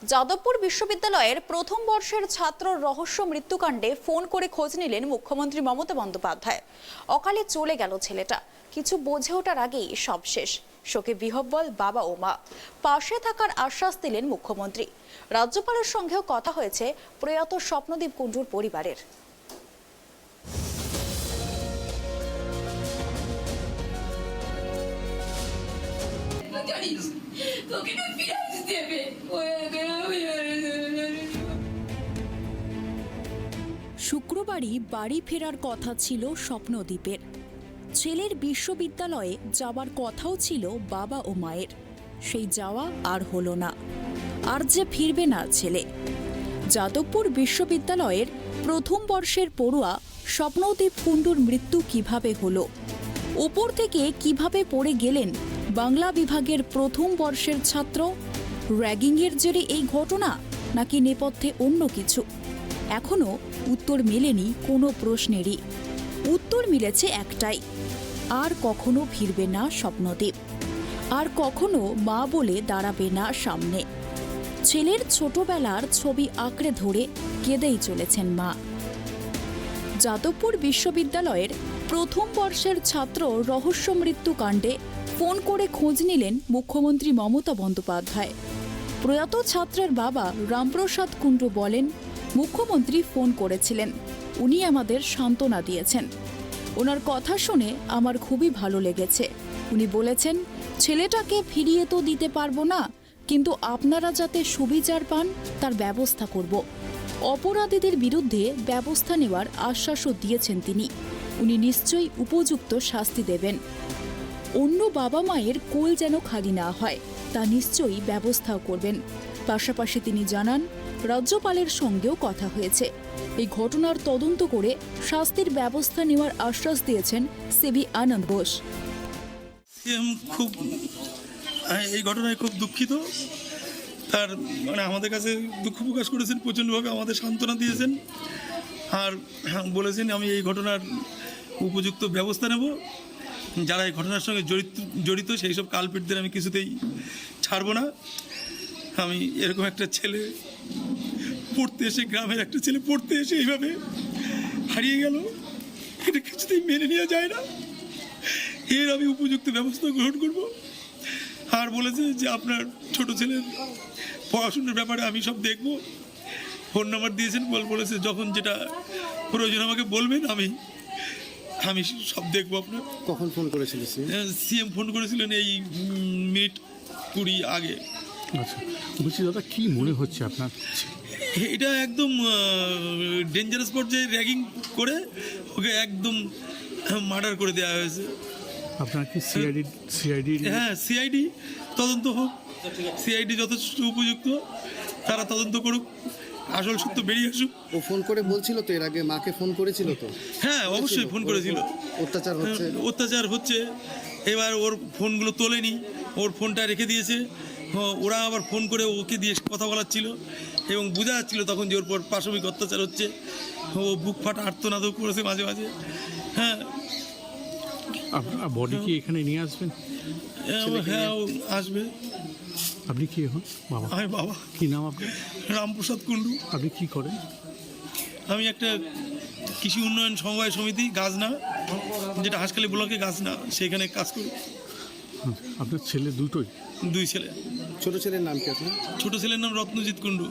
যাদবপুর বিশ্ববিদ্যালয়ের প্রথম বর্ষের ছাত্র রহস্য মৃত্যুকাণ্ডে ফোন করে খোঁজ নিলেন মুখ্যমন্ত্রী মমতা বন্দ্যোপাধ্যায়। অকালে চলে গেল ছেলেটা, কিছু বুঝে ওঠার আগেই সব শেষ। শোকে বিহ্বল বাবা ও মা। পাশে থাকার আশ্বাস দিলেন মুখ্যমন্ত্রী। রাজ্যপালের সঙ্গেও কথা হয়েছে প্রয়াত স্বপ্নদীপ কুণ্ডুর পরিবারের। শুক্রবারই বাড়ি ফেরার কথা ছিল স্বপ্নদীপের। ছেলের বিশ্ববিদ্যালয়ে যাবার কথাও ছিল বাবা ও মায়ের। সেই যাওয়া আর হলো না, আর যে ফিরবে না ছেলে। যাদবপুর বিশ্ববিদ্যালয়ের প্রথম বর্ষের পড়ুয়া স্বপ্নদীপ কুণ্ডুর মৃত্যু কিভাবে হলো, উপর থেকে কিভাবে পড়ে গেলেন বাংলা বিভাগের প্রথম বর্ষের ছাত্র? র্যাগিংয়ের জেরে এই ঘটনা, নাকি নেপথ্যে অন্য কিছু? এখনো উত্তর মেলেনি কোনো প্রশ্নেরই। উত্তর মিলেছে একটাই, আর কখনো ফিরবে না স্বপ্নদীপ, আর কখনো মা বলে দাঁড়াবে না সামনে। ছেলের ছোটবেলার ছবি আঁকড়ে ধরে কেঁদেই চলেছেন মা। যাদবপুর বিশ্ববিদ্যালয়ের প্রথম বর্ষের ছাত্র রহস্য মৃত্যুকাণ্ডে ফোন করে খোঁজ নিলেন মুখ্যমন্ত্রী মমতা বন্দ্যোপাধ্যায়। প্রয়াত ছাত্রের বাবা রামপ্রসাদ কুণ্ডু বলেন, মুখ্যমন্ত্রী ফোন করেছিলেন, উনি আমাদের সান্ত্বনা দিয়েছেন। ওনার কথা শুনে আমার খুবই ভালো লেগেছে। উনি বলেছেন, ছেলেটাকে ফিরিয়ে তো দিতে পারবো না, কিন্তু আপনারা যাতে সুবিচার পান তার ব্যবস্থা করব। অপরাধীদের বিরুদ্ধে ব্যবস্থা নেওয়ার আশ্বাসও দিয়েছেন তিনি। উনি নিশ্চয়ই উপযুক্ত শাস্তি দেবেন। অন্য বাবা মায়ের কোল যেন খালি না হয়, তা নিশ্চয়ই ব্যবস্থাও করবেন। পাশাপাশি তিনি জানান, রাজ্যপালের সঙ্গেও কথা হয়েছে। এই ঘটনার তদন্ত করে শাস্তির ব্যবস্থা নেওয়ার আশ্বাস দিয়েছেন সিবি আনন্দ বোস। এই ঘটনায় খুব দুঃখিত। তার আমাদের কাছে দুঃখ প্রকাশ করেছেন, প্রচণ্ডভাবে আমাদের সান্ত্বনা দিয়েছেন, আর বলেছেন আমি এই ঘটনার উপযুক্ত ব্যবস্থা নেব। যারা এই ঘটনার সঙ্গে জড়িত সেই সব কালপিটদের আমি কিছুতেই ছাড়ব না। আমি এরকম একটা ছেলে পড়তে এসে, গ্রামের একটা ছেলে পড়তে এসে এইভাবে হারিয়ে গেল, এটা কিছুতেই মেনে নেওয়া যায় না। এর আমি উপযুক্ত ব্যবস্থা গ্রহণ করব। আর বলেছে যে আপনার ছোট ছেলের পড়াশোনার ব্যাপারে আমি সব দেখব। ফোন নাম্বার দিয়েছেন, বলেছে যখন যেটা প্রয়োজন আমাকে বলবেন, আমি সব দেখবো। আপনার কখন ফোন করেছিলেন? সিএম ফোন করেছিলেন এই মিনিট 20 আগে। আচ্ছা, বলছি দাদা, কি মনে হচ্ছে আপনার? এটা একদম ডেঞ্জারাস পর্যায়ে র্যাগিং করে ওকে একদম মার্ডার করে দেওয়া হয়েছে। আপনার কি সিআইডি? হ্যাঁ, সিআইডি তদন্ত হোক, সিআইডি যথেষ্ট উপযুক্ত, তারা তদন্ত করুক, আসল সত্য বেরিয়ে আসুক। ও ফোন করে বলছিল তো, এর আগে মাকে ফোন করেছিল তো? হ্যাঁ, অবশ্যই ফোন করেছিল। অত্যাচার হচ্ছে। এবার ওর ফোনগুলো তোলেনি, ওর ফোনটা রেখে দিয়েছে। ওরা আবার ফোন করে ওকে দিয়ে কথা বলাচ্ছিল এবং বোঝা যাচ্ছিল তখন যে ওর পর পাশবিক অত্যাচার হচ্ছে। ও বুক ফাটা আর্তনাদও করেছে মাঝে মাঝে। হ্যাঁ, আপনার বডি কি এখানে নিয়ে আসবেন? হ্যাঁ, আসবে। আপনি কি এখন বাবা? আমি বাবা। কি নাম আপনার? রামপ্রসাদ কুণ্ডু। আপনি কি করেন? আমি একটা কৃষি উন্নয়ন সমবায় সমিতি গাজনা, যেটা হাসখালি ব্লকে গাজনা, সেখানে কাজ করি। আপনার ছেলে দুটোই? 2 ছেলে। ছোট ছেলের নাম কি আপনার? ছোট ছেলের নাম রত্নজিৎ কুণ্ডু।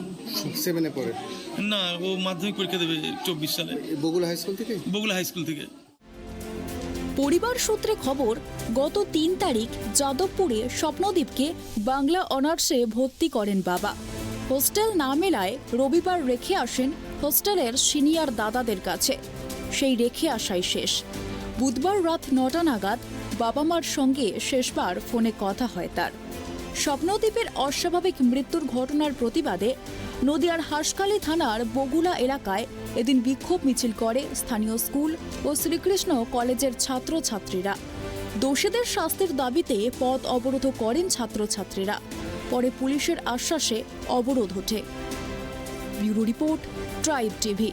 7-এ পড়ে? না, ও মাধ্যমিক পরীক্ষা দেবে 24 সালে। বগুড়া হাই স্কুল থেকে? বগুড়া হাই স্কুল থেকে। পরিবার সূত্রে খবর, গত 3 তারিখ যাদবপুরে স্বপ্নদীপকে বাংলা অনার্সে ভর্তি করেন বাবা। হোস্টেল না মেলায় রবিবার রেখে আসেন হোস্টেলের সিনিয়র দাদাদের কাছে। সেই রেখে আসাই শেষ। বুধবার রাত 9টা নাগাদ বাবা মার সঙ্গে শেষবার ফোনে কথা হয় তার। স্বপ্নদীপের অস্বাভাবিক মৃত্যুর ঘটনার প্রতিবাদে নদিয়ার হাসখালি থানার বগুলা এলাকায় এদিন বিক্ষোভ মিছিল করে স্থানীয় স্কুল ও শ্রীকৃষ্ণ কলেজের ছাত্রছাত্রীরা। দোষীদের শাস্তির দাবিতে পথ অবরোধ করেন ছাত্রছাত্রীরা। পরে পুলিশের আশ্বাসে অবরোধ ওঠে। Bureau report, tribe TV.